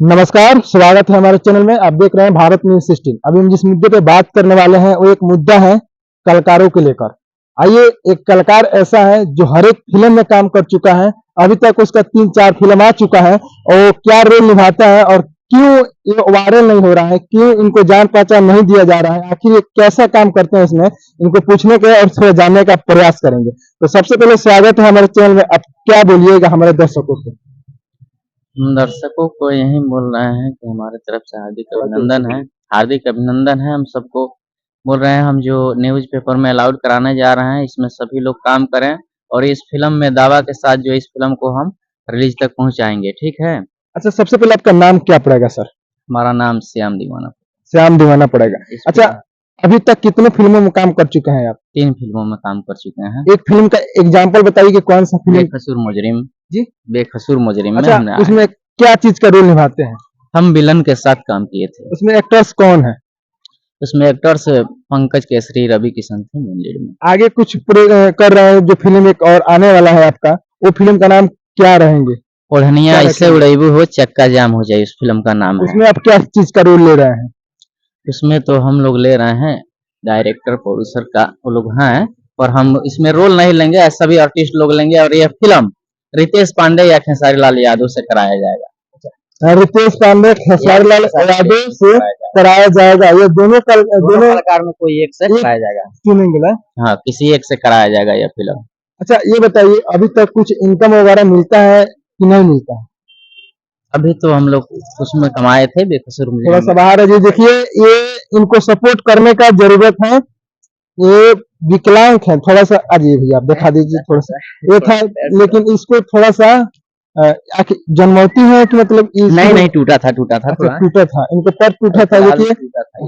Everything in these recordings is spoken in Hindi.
नमस्कार, स्वागत है हमारे चैनल में। आप देख रहे हैं भारत न्यूज 16। अभी हम जिस मुद्दे पे बात करने वाले हैं वो एक मुद्दा है कलाकारों को लेकर। आइए, एक कलाकार ऐसा है जो हर एक फिल्म में काम कर चुका है। अभी तक उसका 3-4 फिल्म आ चुका है और वो क्या रोल निभाता है और क्यों ये वायरल नहीं हो रहा है, क्यों इनको जान पहचान नहीं दिया जा रहा है, आखिर ये कैसा काम करते हैं इसमें, इनको पूछने के और थोड़ा जानने का प्रयास करेंगे। तो सबसे पहले स्वागत है हमारे चैनल में। आप क्या बोलिएगा हमारे दर्शकों को? हम दर्शकों को यही बोल रहे हैं कि हमारे तरफ से हार्दिक अभिनंदन है। हम सबको बोल रहे हैं, हम जो न्यूज पेपर में अलाउड कराने जा रहे हैं इसमें सभी लोग काम करें और इस फिल्म में दावा के साथ जो इस फिल्म को हम रिलीज तक पहुंचाएंगे। ठीक है। अच्छा, सबसे पहले आपका नाम क्या पड़ेगा सर? हमारा नाम श्याम दीवाना। श्याम दीवाना पड़ेगा। अच्छा, अभी तक कितने फिल्मों में काम कर चुके हैं आप? 3 फिल्मों में काम कर चुके हैं। एक फिल्म का एग्जाम्पल बताइए कि कौन सा फिल्म? बेकसूर मुजरिम जी, बेकसूर मुजरिम में अच्छा, हमने उसमें क्या चीज का रोल निभाते हैं? हम विलन के साथ काम किए थे। उसमें एक्टर्स कौन है? उसमें एक्टर्स पंकज केसरी, रवि किशन थे मेन लीड में। आगे कुछ कर रहे हैं जो फिल्म एक और आने वाला है आपका, वो फिल्म का नाम क्या रहेंगे? ओढ़निया इससे उड़ेबू हो चक्का जाम हो जाए, उस फिल्म का नाम है। उसमें आप क्या चीज का रोल ले रहे हैं? इसमें तो हम लोग ले रहे हैं डायरेक्टर प्रोड्यूसर का, वो लोग हैं, और हम इसमें रोल नहीं लेंगे, सभी आर्टिस्ट लोग लेंगे और यह फिल्म रितेश पांडे या खेसारी लाल यादव से कराया जाएगा। रितेश पांडे, खेसारी लाल यादव से कराया जाएगा। ये दोनों कलाकार में कोई एक से कराया जाएगा। चुनेंगे? हाँ, किसी एक से कराया जाएगा यह फिल्म। अच्छा, ये बताइए अभी तक कुछ इनकम वगैरह मिलता है कि नहीं मिलता है? अभी तो हम लोग उसमें कमाए थे बेकसूर में। थोड़ा सा बाहर है जी, देखिए ये इनको सपोर्ट करने का जरूरत है। ये विकलांग है, थोड़ा सा अजीब भैया आप दिखा दीजिए थोड़ा सा। ये था, लेकिन इसको थोड़ा सा जन्मौती है कि मतलब नहीं टूटा था अच्छा, थोड़ा। टूटा था, इनको पैर टूटा था, देखिए।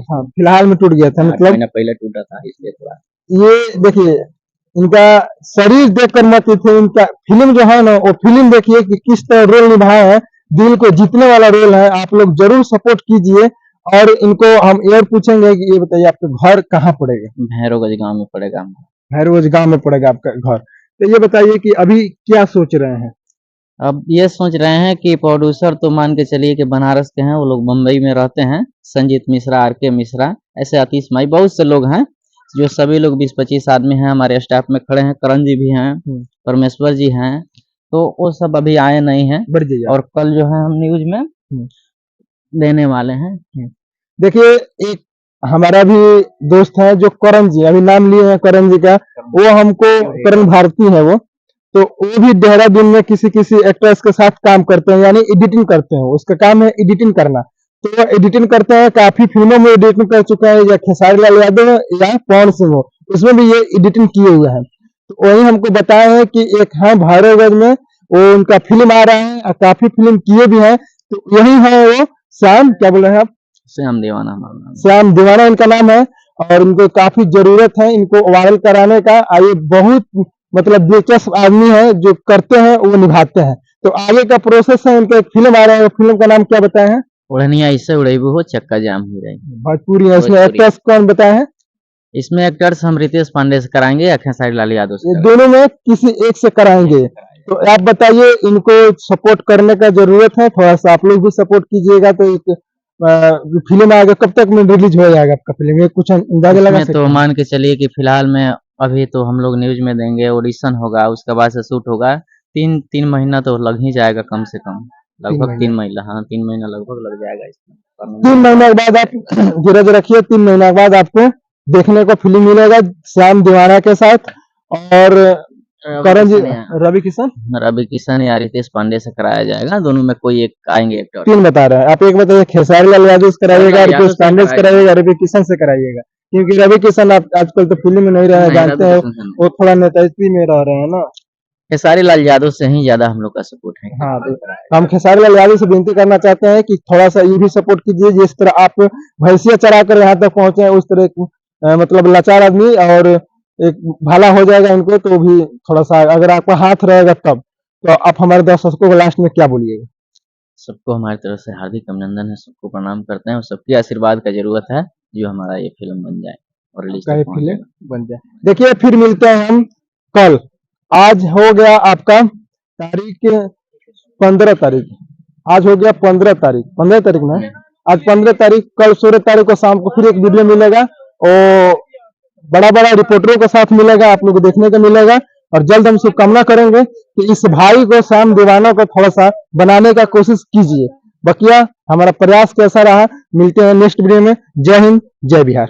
हाँ, फिलहाल में टूट गया था, मतलब महीना पहले टूटा था, इसलिए थोड़ा। ये देखिए, इनका शरीर देखकर मत थे, इनका फिल्म जो है ना वो फिल्म देखिए कि किस तरह रोल निभाया है। दिल को जीतने वाला रोल है। आप लोग जरूर सपोर्ट कीजिए। और इनको हम ये पूछेंगे कि ये बताइए आपका घर कहाँ पड़ेगा? भैरवगंज गांव में पड़ेगा। भैरवगंज गांव में पड़ेगा आपका घर। तो ये बताइए कि अभी क्या सोच रहे हैं? अब ये सोच रहे हैं कि प्रोड्यूसर तो मान के चलिए कि बनारस के हैं, वो लोग मुंबई में रहते हैं। संजीत मिश्रा, आर.के. मिश्रा, ऐसे आतिश माई, बहुत से लोग हैं जो सभी लोग 20-25 आदमी हैं हमारे स्टाफ में खड़े हैं। करण जी भी हैं, परमेश्वर जी हैं, तो वो सब अभी आए नहीं हैं और कल जो है हम न्यूज में लेने वाले हैं। देखिए, एक हमारा भी दोस्त है जो करण जी, अभी नाम लिए हैं करण जी का, वो हमको करण भारती है वो, तो वो भी देहरादून में किसी किसी एक्टर्स के साथ काम करते हैं, यानी एडिटिंग करते हैं। उसका काम है एडिटिंग करना। तो वो एडिटिंग करते हैं, काफी फिल्मों में एडिटिंग कर चुका है, या खेसारी लाल यादव हो या पवन सिंह हो, उसमें भी ये एडिटिंग किए हुए हैं। तो वही हमको बताया है कि एक है भैरवगंज में, वो उनका फिल्म आ रहा है और काफी फिल्म किए भी हैं। तो यही है वो श्याम, क्या बोल रहे हैं आप? श्याम दीवाना हमारा नाम। श्याम दीवाना इनका नाम है और इनको काफी जरूरत है इनको वायरल कराने का। आइए, बहुत मतलब दिलचस्प आदमी है, जो करते हैं वो निभाते हैं। तो आगे का प्रोसेस है, इनका एक फिल्म आ रहा है, फिल्म का नाम क्या बताए हैं? ओढ़निया इससे उड़ेबू हो चक्का जाम हो जाएगी। भोजपुरी है। इसमें एक्टर्स कौन बताए हैं? इसमें एक्टर्स हम रितेश पांडे से कराएंगे या खेसारी लाल यादव से? दोनों में किसी एक से कराएंगे। तो आप बताइए, इनको सपोर्ट करने का जरूरत है, थोड़ा सा आप लोग भी सपोर्ट कीजिएगा। तो एक फिल्म आएगा, कब तक में रिलीज हो जाएगा आपका फिल्म, ये कुछ अंदाजा लगा सकते हैं? तो मान के चलिए कि फिलहाल में अभी तो हम लोग न्यूज में देंगे, ऑडिशन होगा, उसके बाद से शूट होगा। 3 महीना तो लग ही जाएगा कम से कम, लगभग 3 महीना। हाँ, 3 महीना लगभग लग जाएगा इसमें। 3 महीने के बाद आप धीरज रखिए, 3 महीने के बाद आपको देखने को फिल्म मिलेगा श्याम दीवाना के साथ। और करण जी, रवि किशन या रितेश पांडे से कराया जाएगा। दोनों में कोई एक आएंगे एक्टर। 3 बता रहे हैं आप, एक बताइए खेसारी लाल यादव से कराइएगा, रितेश पांडे से कराइएगा, रवि किशन से कराइएगा। क्योंकि रवि किशन आप आजकल तो फिल्म में नहीं रहे, जानते हैं, वो थोड़ा नेतागिरी में रह रहे हैं ना। खेसारी लाल यादव से ही ज्यादा हम लोग का सपोर्ट है। हाँ, तो हम खेसारी लाल यादव से विनती करना चाहते हैं कि थोड़ा सा ये भी सपोर्ट कीजिए। जिस तरह आप भैंसिया चरा कर यहाँ तक पहुंचे हैं, उस तरह मतलब लाचार आदमी और एक भला हो जाएगा इनको। तो भी थोड़ा सा अगर आपका हाथ रहेगा तब, तो आप हमारे दर्शकों को लास्ट में क्या बोलिएगा? सबको हमारी तरफ से हार्दिक अभिनंदन है, सबको प्रणाम करते हैं और सबकी आशीर्वाद का जरूरत है, जो हमारा ये फिल्म बन जाए और रिलीज तक पहुंच जाए। बन जाए। देखिए, फिर मिलते हैं हम कल। आज हो गया आपका तारीख 15 तारीख। आज हो गया 15 तारीख, 15 तारीख ना, आज 15 तारीख, कल 16 तारीख को शाम को फिर एक वीडियो मिलेगा और बड़ा बड़ा रिपोर्टरों के साथ मिलेगा, आप लोग को देखने को मिलेगा। और जल्द हम शुभकामना करेंगे कि इस भाई को शाम दीवाना को थोड़ा सा बनाने का कोशिश कीजिए। बकिया हमारा प्रयास कैसा रहा, मिलते हैं नेक्स्ट वीडियो में। जय हिंद, जय बिहार।